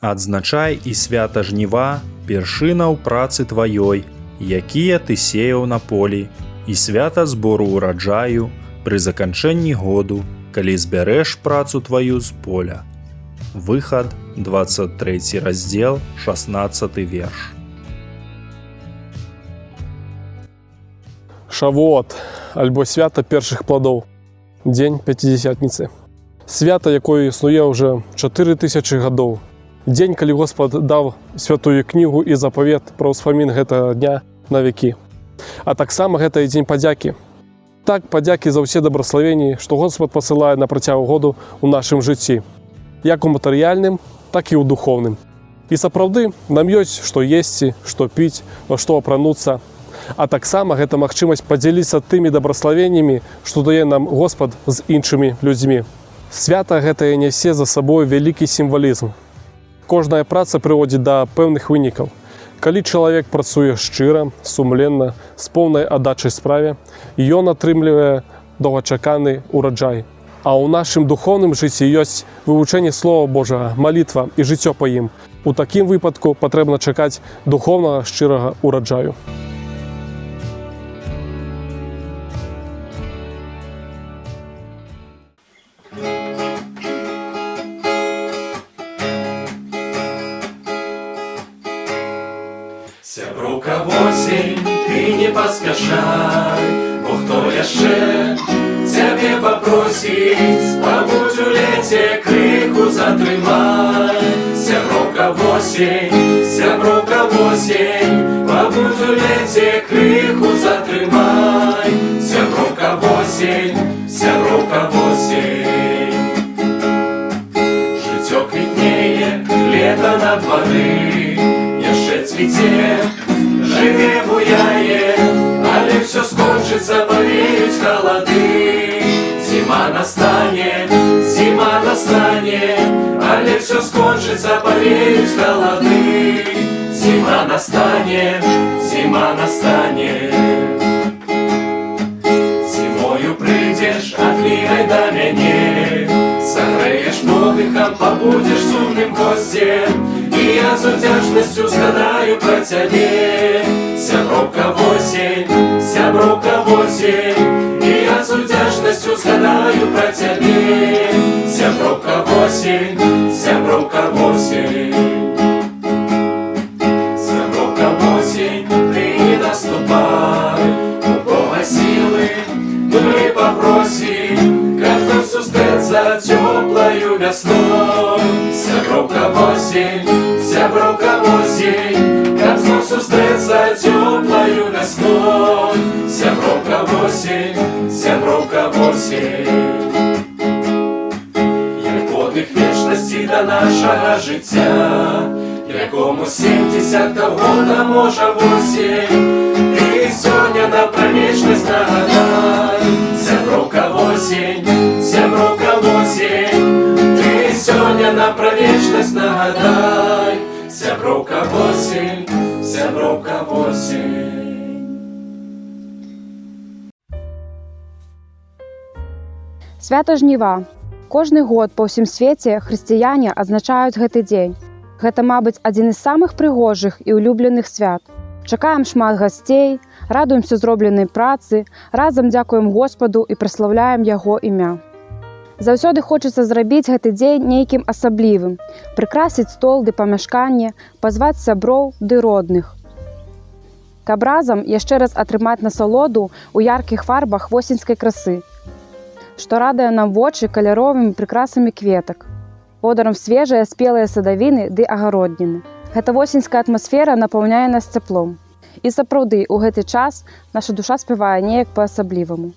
Адзначай і свята жніва першынаў працы тваёй, якія ты сеяў на полі, і свята збору ўраджаю пры заканчэнні году, калі збярэш працу тваю з поля. Выхад, 23 раздзел, 16 верш. Шавуот, альбо свята першых пладоў, дзень Пяцідзясятніцы. Свята, якое існуе ўжо 4000 гадоў. Дзень, калі Господ даў святую кнігу і запавет пра ўспамін гэтага дня на векі. А таксама гэта і дзень падзякі. Так, падзякі за ўсе дабраславенні, што Господ пасылае на працягу году ў нашым жыцці. Як у матэрыяльным, так і ў духоўным. І сапраўды, нам ёсць што есці, што піць, во што апрануцца. А таксама гэта магчымасць падзяліцца тымі дабраславеннямі, што дае нам Господ з іншымі людзьмі. Свята гэтае нясе за сабой вялікі сімвалізм. Кожная праца прыводзіць да пэўных вынікаў. Калі чалавек працуе шчыра, сумленна, з поўнай аддачай справе, ён атрымлівае доўгачаканы ўраджай. А ў нашым духоўным жыцці ёсць вывучэнне Слова Божага, малітва і жыццё па ім. У такім выпадку патрэбна чакаць духоўнага шчырага ўраджаю. Сяброўка восень, ты не паспяшай, бо хто яшчэ цябе папросіць, пабудзь у леце, крыху затрымай. Сяброўка восень, пабудзь у леце, крыху затрымай. Сяброўка восень. Жыццё квітнее, лета на двары, яшчэ цвіце, жыве буяе, але всё скончыцца, павеюць халады. Зіма настане, але всё скончыцца, павеюць халады. Зіма настане. Зімою прыйдзеш, адлігай да мяне, сагрэеш подыхам, пабудзеш сумным госцем, і я з удзячнасцю згадаю пра цябе. Сяброўка восень, і я з удзячнасцю згадаю пра цябе. Сяброўка восень. Сяброўка восень, ты не наступай, у Бога сілы мы папросім, каб нам сустрэцца цёплаю вясной. Сяброўка восень, каб знов сустрэцца цёплаю вясной. Сяброўка восень. Як подых вечнасці да нашага жыцця, якому 70 года можа восень, ты сёння на пра вечнасць нагадай. Сяброўка восень, ты сёння на пра вечнасць нагадай. Сяброўка восень. Свята жніва. Кожны год па ўсім свеце хрысціяне адзначаюць гэты дзень. Гэта, мабыць, адзін з самых прыгожых і улюбленых свят. Чакаем шмат гасцей, радуемся зробленай працы, разам дзякуем Господу і праслаўляем Яго імя. Заўсёды хочацца зрабіць гэты дзень нейкім асаблівым, прыкрасіць стол ды памяшканне, пазваць сяброў ды родных. Каб разам яшчэ раз атрымаць насалоду ў яркіх фарбах восеньскай красы, што радуе нам вочы каляровымі прыкрасамі кветак, подарам свежыя спелыя садавіны ды агародніны. Гэта восеньская атмасфера напаўняе нас цяплом. І сапраўды, у гэты час наша душа спявае неяк па-асабліваму.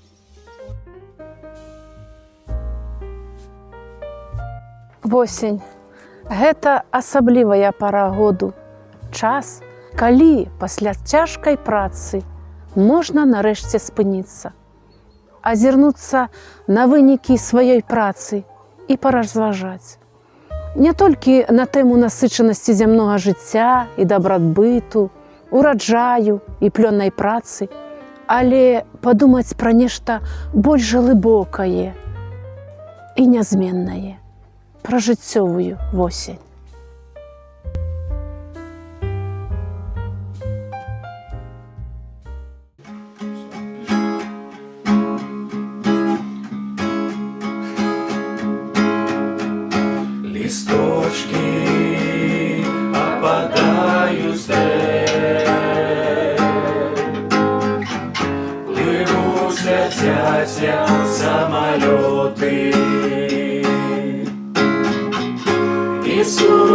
Восень – гэта асаблівая пара году. Час, калі пасля цяжкай працы можна нарэшце спыніцца, азірнуцца на вынікі сваёй працы і паразважаць. Не толькі на тэму насычанасці зямнога жыцця і дабрабыту, ураджаю і плённай працы, але падумаць пра нешта больш глыбокае і нязменнае, пра жыццёвую восень.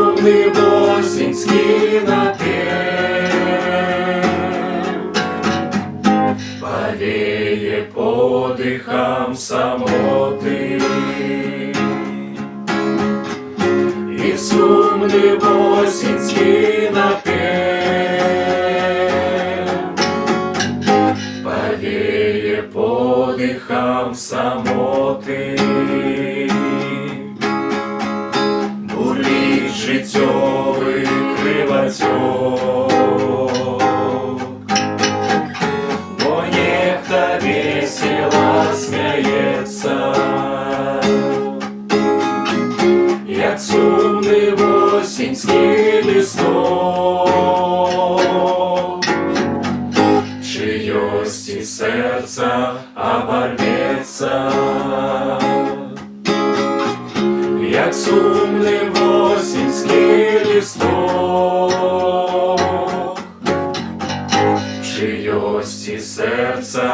сумний восінський напев повеє подихам самоти. І сумний восінський напев повеє подихам самоти. Бурлить життєвий кривотек, бо нехта весело сміється, як сумний восінський листок, чиёсь і серце оборветься, як сумний восінський листок, чиёсь і серце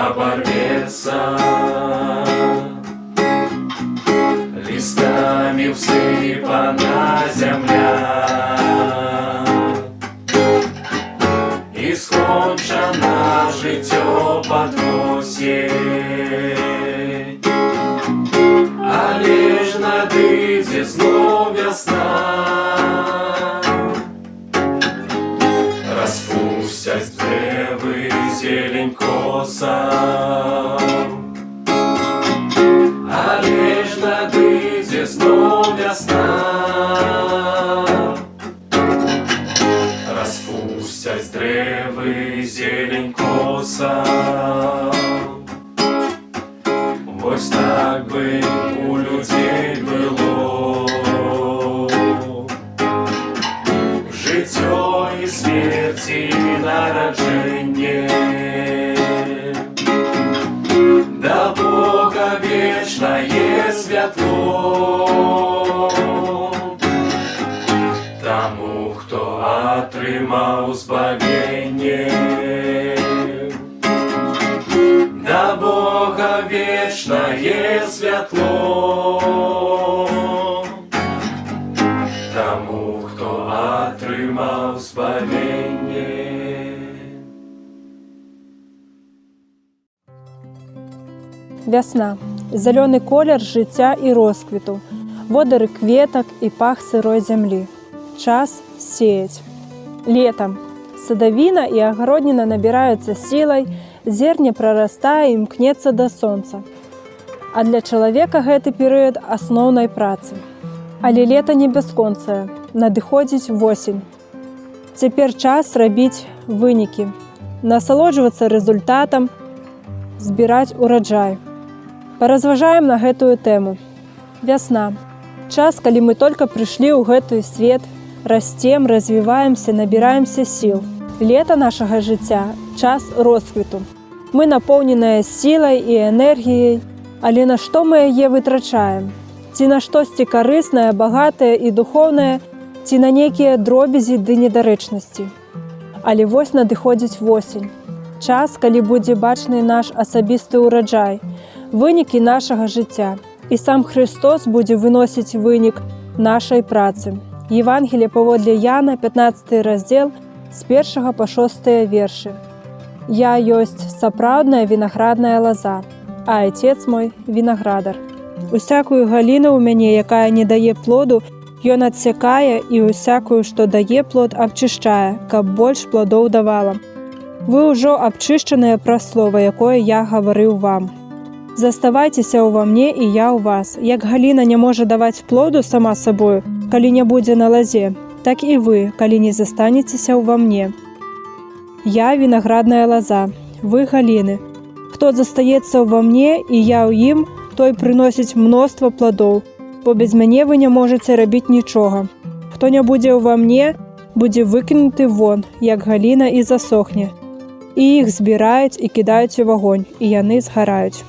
оборветься. Листами всыпана земля, і скончена життя подносить, але ж надийде знов весна, розпустять древи зелень коса, але ж надийде знов весна, розпустять древи зелень коса. Ось так би у людей було життя і смерть, і народження. До Бога вечное святло тому, хто отримав збавлення. До Бога вечное святло тому, хто отримав збавлення. Вясна. Зелений колір життя і розквіту, водори кветок і пах сирої землі. Час сеять. Летом. Садовина и огороднина набираются силой, зерня прорастае и мкнецца до сонца. А для чалавека гэты перыяд асноўнай працы. Але лета не бясконцае, надыходзіць восень. Цяпер час рабіць вынікі, насалоджвацца рэзультатам, збіраць ураджай. Паразважаем на гэтую тэму. Вясна. Час, калі мы только прыйшлі ў гэты свет, расцем, развіваемся, набіраемся сіл. Лета нашага жыцця – час росквіту. Мы напоўненыя сілай і энергіяй, але на што мы яе вытрачаем? Ці на штосьці карыснае, багатае і духоўнае, ці на нейкія дробязі ды недарэчнасці. Але вось надыходзіць восень. Час, калі будзе бачны наш асабісты ўраджай, вынікі нашага жыцця. І сам Христос будзе выносіць вынік нашай працы. Евангелие паводле Яна, 15 раздзел, з 1 па 6 вершы. «Я ёсць сапраўдная вінаградная лаза, а Отец мой – вінаградар. Усякую галіну ў мяне, якая не дае плоду, ён адсякае, і усякую, што дае плод, абчышчае, каб больш плодоў давала. Вы ўжо абчышчаныя праз слова, якое я гаварыў вам. Заставайцеся ўва мне, і я ў вас. Як галіна не можа даваць плоду сама сабою, калі не будзе на лазе, так і вы, калі не застанецеся ўва мне. Я вінаградная лаза, вы галіны. Хто застаецца ўва мне, і я ў ім, той прыносіць мноства плодоў, бо без мяне вы не можаце рабіць нічога. Хто не будзе ўва мне, будзе выкінуты вон, як галіна, і засохне. І іх збіраюць і кідаюць у вагонь, і яны згараюць».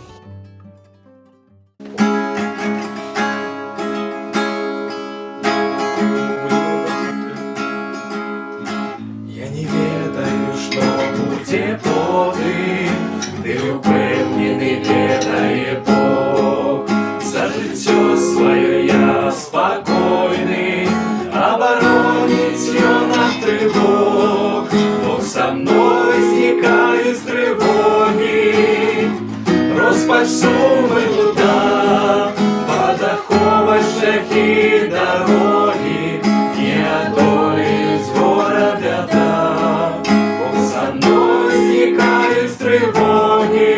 Я не ведаю, што будзе потым, ты упэўнены ведае Бог. За жыццё сваё я спакойны, розпач суми луда, подаховать шляхи дороги, не одолеют с гора беда. Бог со мной зникает с тревоги,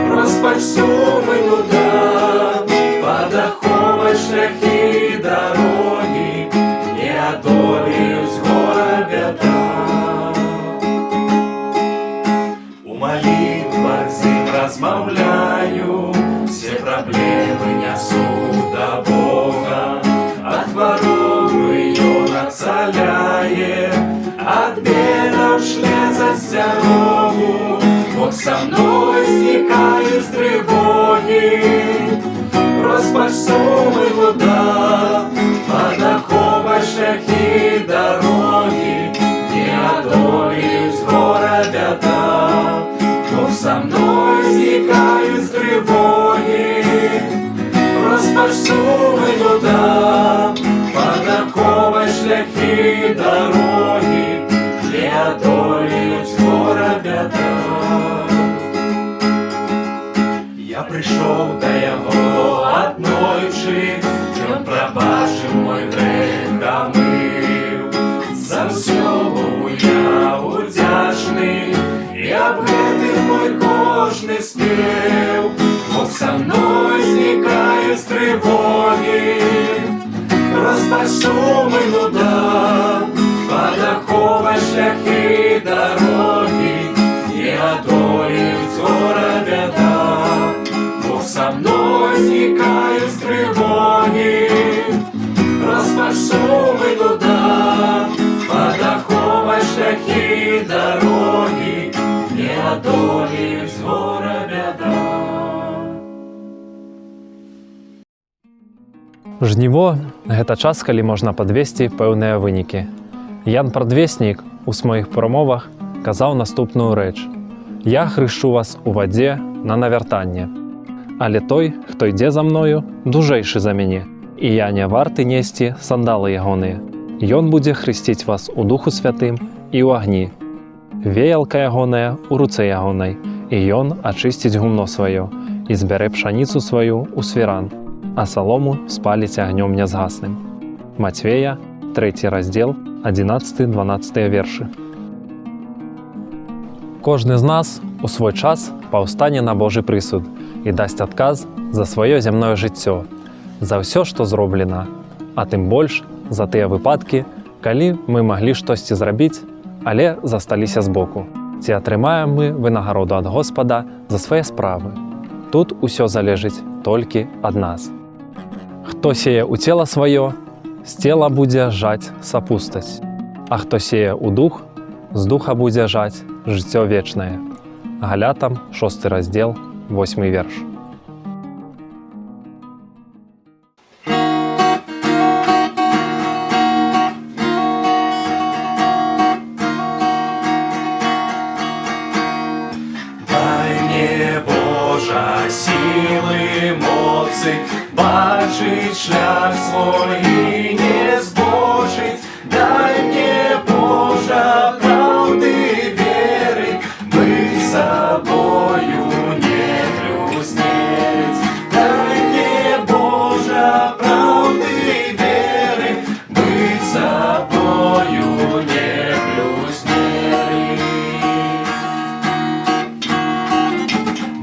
розпач суми луда, подаховать шляхи дороги, не одолеют с гора беда. У молитвах зим размовляю, все проблемы несу до Бога. От хвороб ее нацеляет, от бедов шле застерогу. Бог со мной зникает с тревоги, розпач суми луда, подаховать шляхи дороги, не одолеют с гора беда. Бог со мной зникает с тревоги, розпач суми луда, подаховать шляхи дороги, не одолеют с гора беда. Я прийшов до Його однойчи, Ён пробачив мой грех омив. За всього я удячний, і об гэтым мой кожний спів. Бог со мною зникає з тривоги, розпач суми луда, подаховать шляхи дороги, не одолеют с гора беда. Бог со мной зникает с тревоги, розпач суми луда, подаховать шляхи дороги, не одолеют с гора беда. Жніво – гэта час, калі можна падвесці пэўныя вынікі. Ян Прадвеснік у сваіх прамовах казаў наступную рэч: «Я хрышчу вас у вадзе на навяртанне. Але той, хто ідзе за мною, дужэйшы за мяне, і я не варты несці сандалы ягоныя. Ён будзе хрысціць вас у Духу Святым і ў агні. Веялка ягоная у руцэ ягонай, і ён ачысціць гумно сваё, і збярэ пшаніцу сваю ў свіран, а салому спаліць агнём нязгасным». Матвея, 3 раздзел, 11-12 вершы. Кожны з нас у свой час паўстане на Божы прысуд і дасць адказ за сваё зямное жыццё, за ўсё, што зроблена, а тым больш за тыя выпадкі, калі мы маглі штосьці зрабіць, але засталіся збоку. Ці атрымаем мы вынагароду ад Господа за свае справы? Тут усё залежыць толькі ад нас. Хто сее ў цела сваё, з цела будзе жаць сапустаць, а хто сее ў дух, з духа будзе жаць жыццё вечнае. Галятам, 6 раздзел, 8 верш. Дай мне, Божа, силы, моцы, бачить шлях свой и не збожить. Дай мне, Божа, правды, веры, быть собою не блюзнеть. Дай мне, Божа, правды, веры, быть собою не блюзнеть.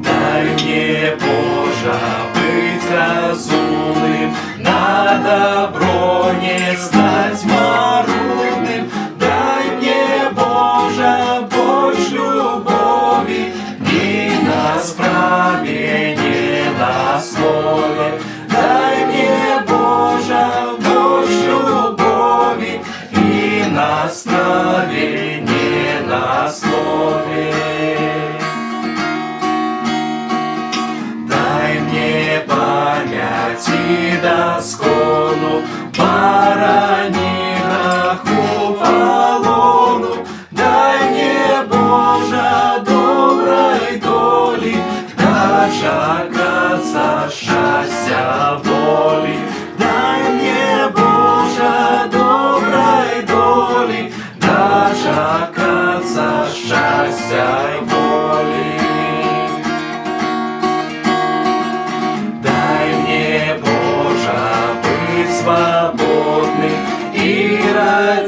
Дай мне, Божа, быть разумным, на добро не стать марудным. Дай мне, Божа, больше любови, ни на справе, ни на слове. Дай мне, Божа, больше любови, и на справе, ни на слове. Дай мне память и доскону, барани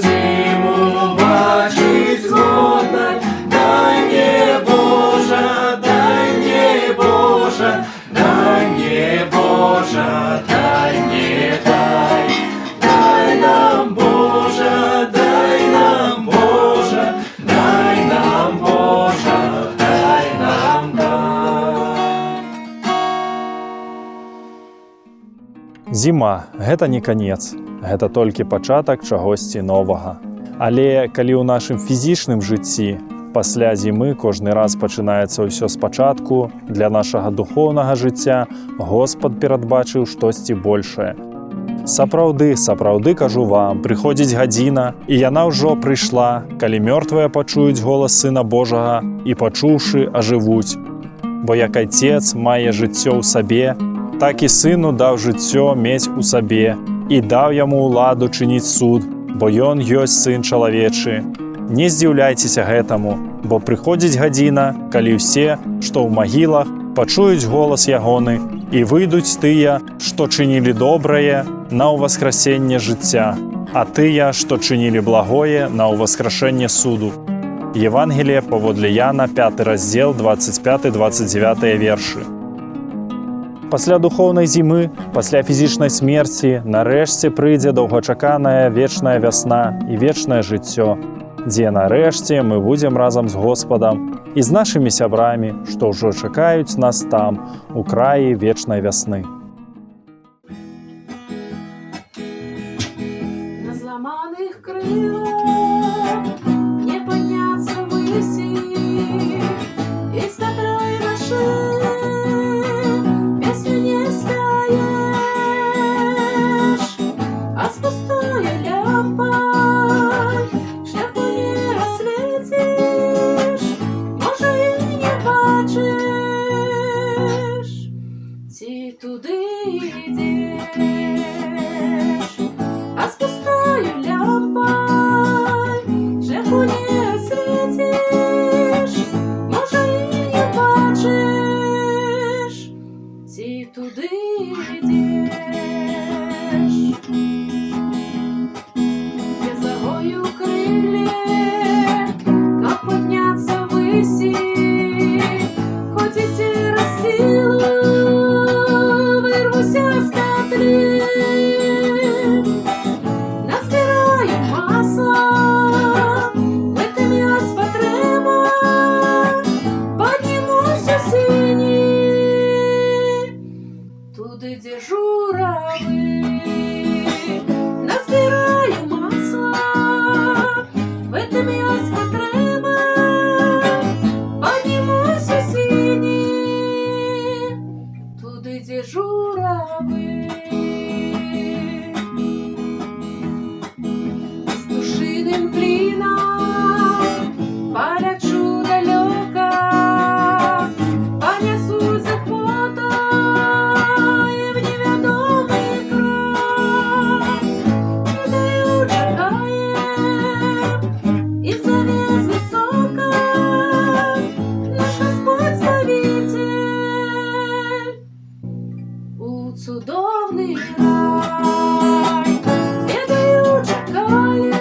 зіму бачить згодна. Дай мне Божа, дай мне Божа, дай мне Божа, дай мне дай. Дай нам Божа, дай нам Божа, дай нам Божа, дай нам дай. Зіма гэта не канец, гэта толькі пачатак чагосьці новага. Але калі ў нашым фізічным жыцці пасля зімы кожны раз пачынаецца ўсё спачатку, для нашага духоўнага жыцця Господ перадбачыў штосьці большае. Сапраўды кажу вам, прыходзіць гадзіна, і яна ўжо прыйшла, калі мёртвыя пачуюць голас Сына Божага і, пачуўшы, ажывуць. Бо як Айцец мае жыццё ў сабе, так і Сыну даў жыццё мець у сабе і даў яму ўладу чыніць суд, бо ён ёсць Сын чалавечы. Не здзіўляйцеся гэтаму, бо прыходзіць гадзіна, калі ўсе, што ў магілах, пачуюць голас ягоны і выйдуць тыя, што чынілі добрае, на ўваскрасенне жыцця, а тыя, што чынілі благое, на ўваскрашэнне суду. Евангелие паводле Яна, 5 раздзел, 25-29 вершы. Пасля духоўнай зімы, пасля фізічнай смерці, нарэшце прыйдзе доўгачаканая вечная вясна і вечнае жыццё, дзе нарэшце мы будзем разам з Господам і з нашымі сябрамі, што ўжо чакаюць нас там, у краі вечнай вясны. На зламаных крылах не подняться выси, из которой наши песню не спяешь, а с пустой лямпой шляху не осветишь, може и не бачишь, ці туди йдеш, а с пустою лямпой шляху не осветишь, може и не бачиш, ці туди йдеш. Я загою крылья, как подняться выси, хоть и теряю силу, вырвуся з петлі. Назбираю масла, в этом я с потреба, поднимусь у сині, туди, де журавли. Назбираю масла, в этом я с потреба, поднимусь у сині, туди, де журавли. З птушиним клином полечу далеко, понесусь за хвотой в неведомый край. Не даю чекаем, и завес высоко наш Господь Спаситель у цудовный рай. Не даю чекаем,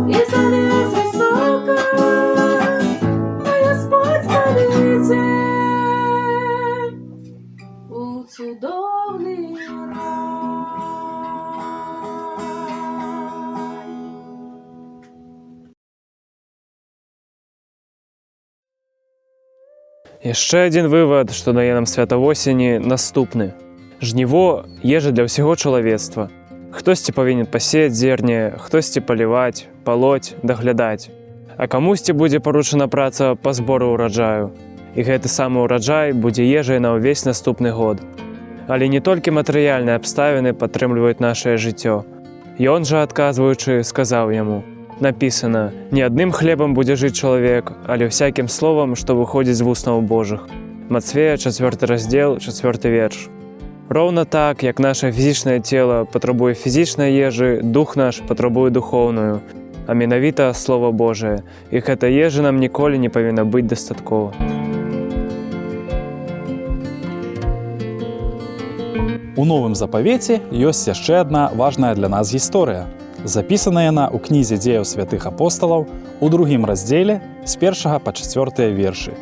и завес высоко мой Господь Спаситель у цудовный рай. Яшчэ адзін вывад, што дае нам свята восені, наступны. Жніво – ежа для ўсяго чалавецтва. Хтосьці павінен пасеяць зерне, хтосьці паліваць, палоць, даглядаць. А камусьці будзе паручана праца па збору ўраджаю. І гэты самы ўраджай будзе ежай на ўвесь наступны год. Але не толькі матэрыяльныя абставіны падтрымліваюць нашае жыццё. Ён жа, адказваючы, сказаў яму: напісана, не адным хлебам будзе жыць чалавек, але всякім словам, што выходзіць з вуснаў Божых. Мацвея, 4 раздзел, 4 верш. Роўна так, як наша фізічнае цела патрабуе фізічнай ежы, дух наш патрабуе духоўную, а менавіта Слова Божае, і гэта ежа нам ніколі не павінна быць дастаткова. У новым запавеце ёсць яшчэ адна важная для нас гісторыя. Запісана яна ў кнізе дзеяў святых апосталаў у 2 раздзеле з 1 па 4 вершы.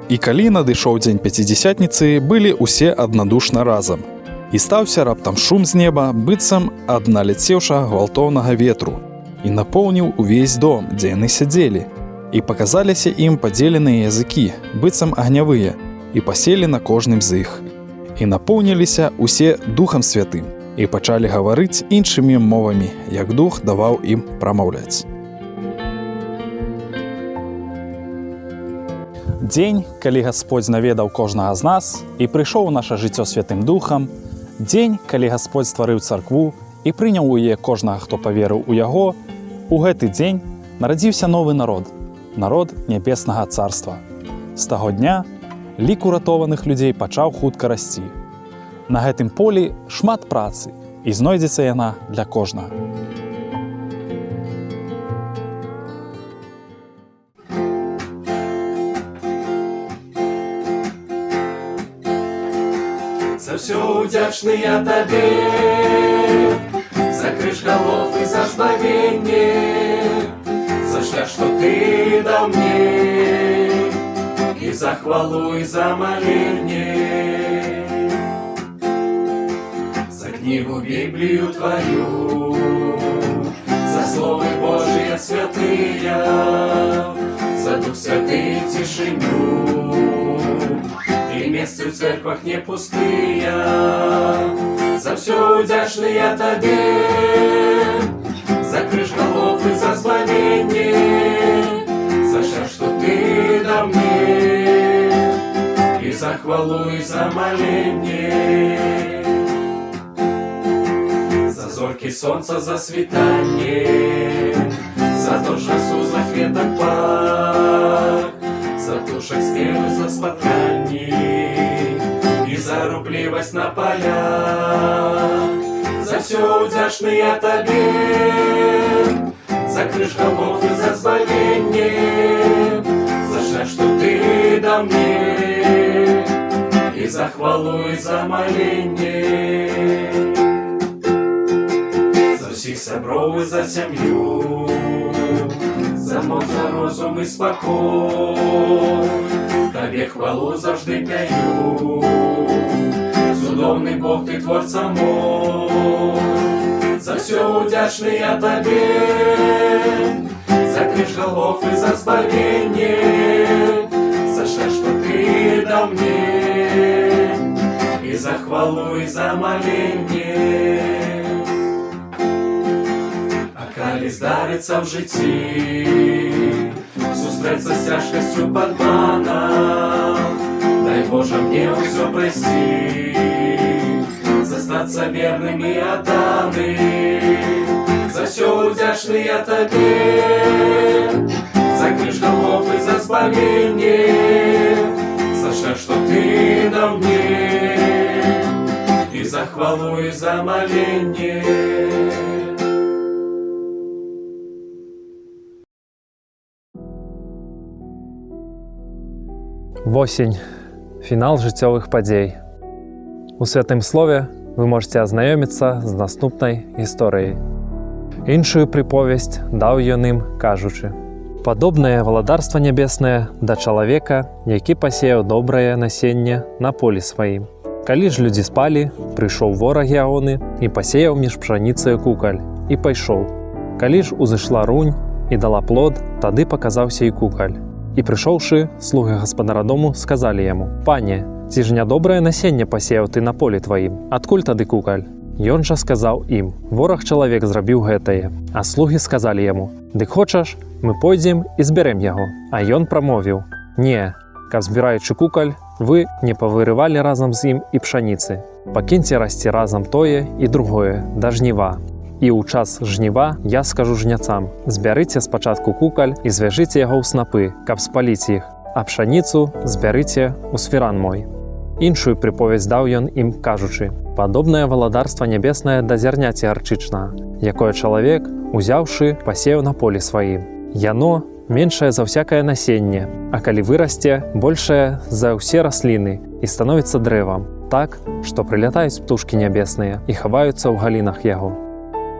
І калі надышоў дзень пяцідзясятніцы, былі ўсе аднадушна разам. І стаўся раптам шум з неба, быццам ад налецеўшага гвалтоўнага ветру, і напоўніў увесь дом, дзе яны сядзелі. І паказаліся ім падзеленыя языкі, быццам агнявыя, і паселі на кожным з іх. І напоўніліся ўсе Духам Святым, і пачалі гаварыць іншымі мовамі, як Дух даваў ім прамаўляць. Дзень, калі Гасподзь наведаў кожнага з нас і прыйшоў у наша жыццё Святым Духам, дзень, калі Гасподзь стварыў царкву і прыняў у яе кожнага, хто паверыў у яго, у гэты дзень нарадзіўся новы народ, народ Нябеснага Царства. З таго дня лік уратованых людзей пачаў хутка расці. На гэтым полі шмат працы, і знойдзецца яна для кожнага. За ўсё ўдзячны я табе, за крыж галов і за збавенне, за шлях, што ты даў мне, і за хвалу, і за маленне, за кнігу Біблію твою, за словы Божыя святыя, за Дух Святый цішыню, і месцы ў церквах не пустыя. За ўсё ўдзячны я табе, за крыж галов і за збавенне, за шлях, што ты даў мне, і за хвалу, і за маленне, за зоркі сонца, за світанне, за дождж расу, за кветак пах, за тушак спевы, за спатканні, і за руплівасць на полях. За ўсё ўдзячны я табе, за крыж галов і за збавенне, за шлях, што ты даў мне, і за хвалу, і за маленне, за ўсіх сяброў і за сям'ю, за моц, за розум і спакой, табе хвалу заўжды пяю. Цудоўны Бог, ты творца мой, за ўсё ўдзячны я табе, за крыж галов і за збавенне, за шлях, што ты даў мне, і за хвалу, і за маленне. Калі здарыцца ў жыцці сустрэцца з цяжкасцю падмана, дай Божа мне ўсё прайсці, застацца верным і адданым. За ўсё ўдзячны я табе, за крыж галов і за збавенне, за шлях, што ты даў мне, і за хвалу, і за маленне. Восень. Фінал жыццёвых падзей. У святым слове вы можете азнаёміцца з наступнай гісторыяй. Іншую прыповесць даў ён ім, кажучы: падобнае валадарства нябеснае да чалавека, які пасеяў добрае насенне на полі сваім. Калі ж людзі спалі, прыйшоў вораг ягоны і пасеяў між пшаніцаю кукаль і пайшоў. Калі ж узышла рунь і дала плод, тады паказаўся і кукаль. І прыйшоўшы, слугі гаспадара дому сказалі яму: «Пане, ці ж нядобрае насенне пасеяў ты на полі тваім? Адкуль тады кукаль?» Ён жа сказаў ім: «Вораг чалавек зрабіў гэтае». А слугі сказалі яму: «Дык хочаш, мы пойдзем і збярэм яго». А ён прамовіў: «Не, каб збіраючы кукаль, вы не павырывалі разам з ім і пшаніцы. Пакіньце расці разам тое і другое да жніва. І ў час жніва я скажу жняцам: збярыце спачатку кукаль і звяжыце яго ў снапы, каб спаліць іх, а пшаніцу збярыце ў свіран мой». Іншую прыповесць даў ён ім, кажучы: «Падобнае валадарства нябеснае да зярняці гарчычнага, якое чалавек, узяўшы, пасеяў на полі сваім. Яно меншае за ўсякае насенне, а калі вырасце, большае за ўсе расліны і становіцца дрэвам, так, што прылятаюць птушкі нябесныя і хаваюцца ў галінах яго.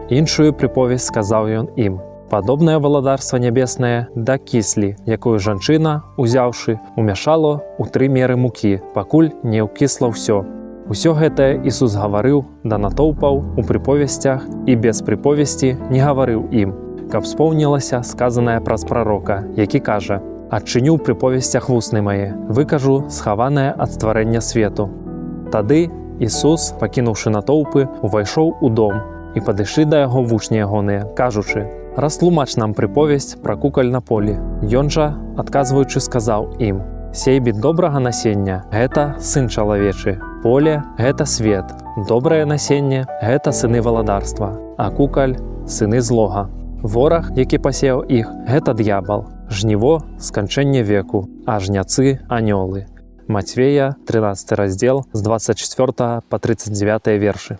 Іншую прыповесць сказаў ён ім: падобнае валадарства нябеснае да кіслі, якую жанчына, узяўшы, умяшала ў 3 меры мукі, пакуль не ўкісла ўсё. Усё гэтае Ісус гаварыў да натоўпаў у прыповесцях і без прыповесці не гаварыў ім, каб споўнілася сказанае праз прарока, які кажа: «Адчыню ў прыповесцях вусны мае, выкажу схаванае ад стварэння свету». Тады Ісус, пакінуўшы натоўпы, увайшоў у дом, і падышлі да яго вучні ягоныя, кажучы: «Растлумач нам прыповесць пра кукаль на полі». Ён жа, адказваючы, сказаў ім: «Сейбіт добрага насення – гэта сын чалавечы, поле – гэта свет, добрае насенне – гэта сыны валадарства, а кукаль – сыны злога. Вораг, які пасеяў іх – гэта д'ябал, жніво – сканчэнне веку, а жняцы – анёлы». Мацвея, 13 раздзел, з 24 па 39 вершы.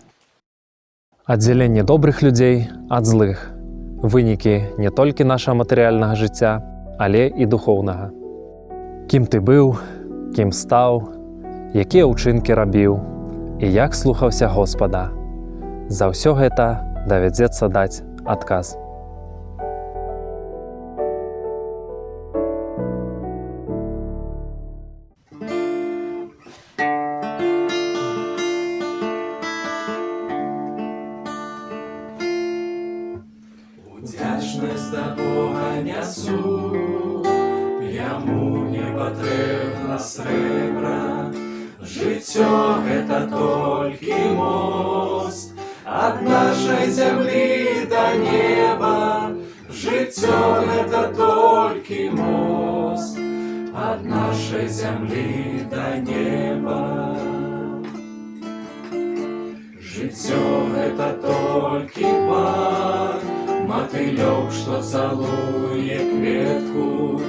Аддзяленне добрых людзей ад злых. Вынікі не толькі нашага матэрыяльнага жыцця, але і духоўнага. Кім ты быў, кім стаў, якія ўчынкі рабіў і як слухаўся Господа. За ўсё гэта давядзецца даць адказ. Удячнасць да Бога нясу, яму не патрэбна срэбра. Жыццё гэта толькі мост ад нашай зямлі да неба. Жыццё гэта толькі мост ад нашай зямлі да неба. Жыццё гэта толькі пар матылёк, што цалуе кветку.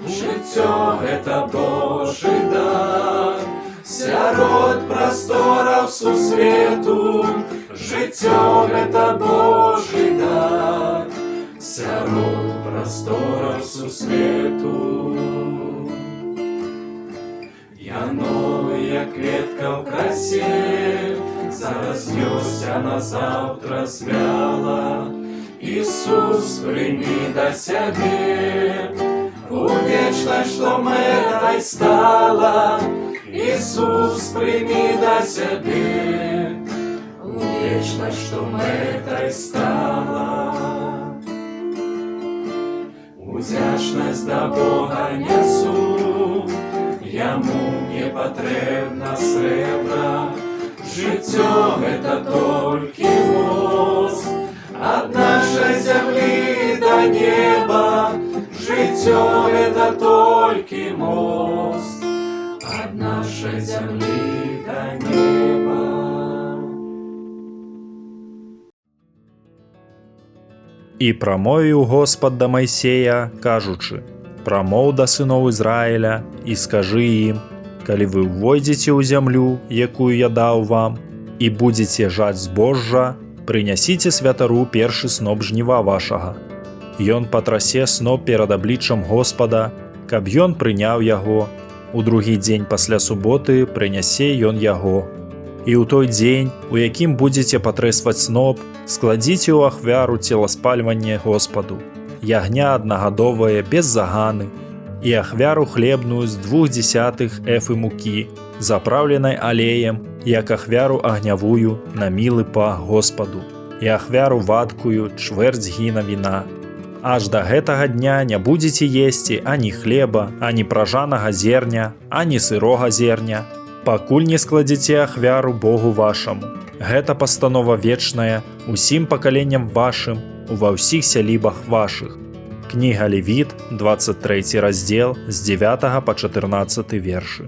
Жыццё гэта Божы дар сярод прастораў сусвету. Жыццё гэта Божы дар сярод прастораў сусвету. Яно, як кветка ў красе, зараз ёсць, а назаўтра звяла. Ісус, прыймі да сябе, у вечнасць, што мэтай стала. Ісус, прыймі да сябе, у вечнасць, што мэтай стала. Удзячнасць да Бога нясу, яму не патрэбна срэбра. Жыццё гэта толькі мост ад нашай зямлі да неба. Жыццё гэта толькі мост ад нашай зямлі да неба. І прамовіў Господ да Майсея, кажучы: «Прамоў да сыноў Ізраіля і скажы ім: калі вы ўвойдзеце ў зямлю, якую я даў вам, і будзеце жаць збожжа, прынясіце святару першы сноп жніва вашага. Ён патрасе сноп перад абліччам Господа, каб ён прыняў яго. У другі дзень пасля суботы прынясе ён яго. І ў той дзень, у якім будзеце патрэсваць сноп, складзіце ў ахвяру целаспальванне Господу, ягня аднагадовае без заганы, і ахвяру хлебную з 0,2 эфы мукі, заправленай алеем, як ахвяру агнявую на мілы пах Господу, і ахвяру вадкую чвэрць гіна віна. Аж да гэтага дня не будзеце есці ані хлеба, ані пражанага зерня, ані сырога зерня, пакуль не складзеце ахвяру Богу вашаму. Гэта пастанова вечная усім пакаленням вашым ува ўсіх сялібах вашых». Кніга Левіт, 23 раздзел, з 9 па 14 вершы.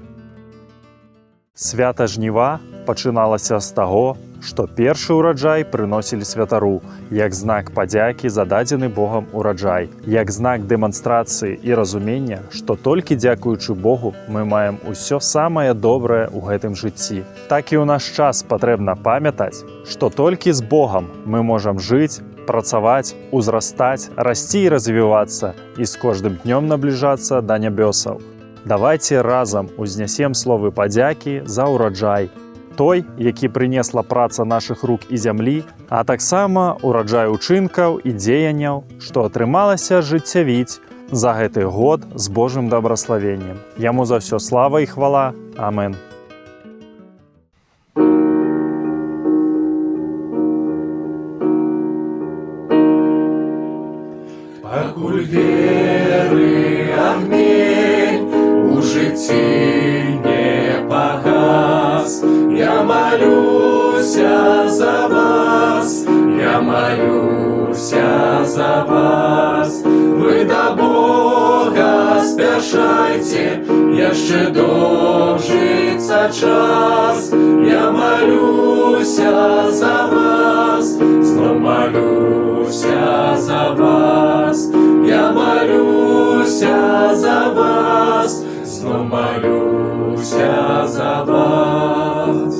Свята жніва пачыналася з таго, што першы ўраджай прыносілі святару, як знак падзякі за дадзены Богам ураджай, як знак дэманстрацыі і разумення, што толькі дзякуючы Богу мы маем усё самае добрае ў гэтым жыцці. Так і ў наш час патрэбна памятаць, што толькі з Богам мы можам жыць, працаваць, узрастаць, расці і развівацца і з кожным днём набліжацца да нябёсаў. Давайце разам узнясем словы падзякі за ўраджай. той, які прынесла праца нашых рук і зямлі, а таксама ураджай учынкаў і дзеянняў, што атрымалася жыццявіць за гэты год з Божым дабраславеннем. Яму за ўсё слава і хвала. Амен. Пакуль веры агнень у жыцці не пагас, я молюся за вас, я молюся за вас. Вы до Бога спяшайце, яшчэ дожыцца час. Я молюся за вас, знов молюся за вас. Я молюся за вас, знов молюся за вас.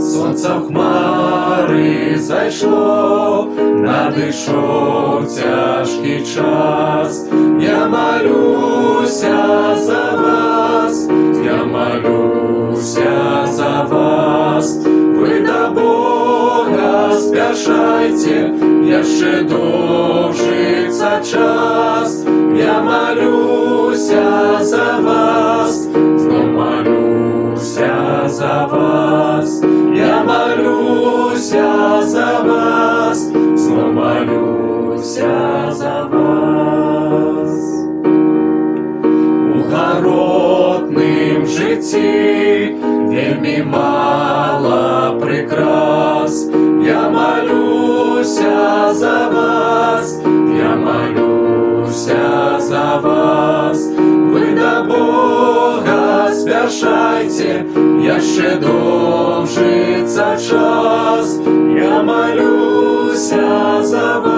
Сонце в хмари зайшло, надийшов тяжкий час. Я молюся за вас, я молюся за вас. Ви до Бога спяшайте, яшчэ дожыцца час. Я молюся за вас, знов молюся за вас. Я молюся за вас, знов молюся за вас. У гаротным житті вельмі мало прикрас. Я молюся за вас, я молюся за вас. Ви до Бога спяшайте, яшчэ дожыцца час. Я молюся за вас.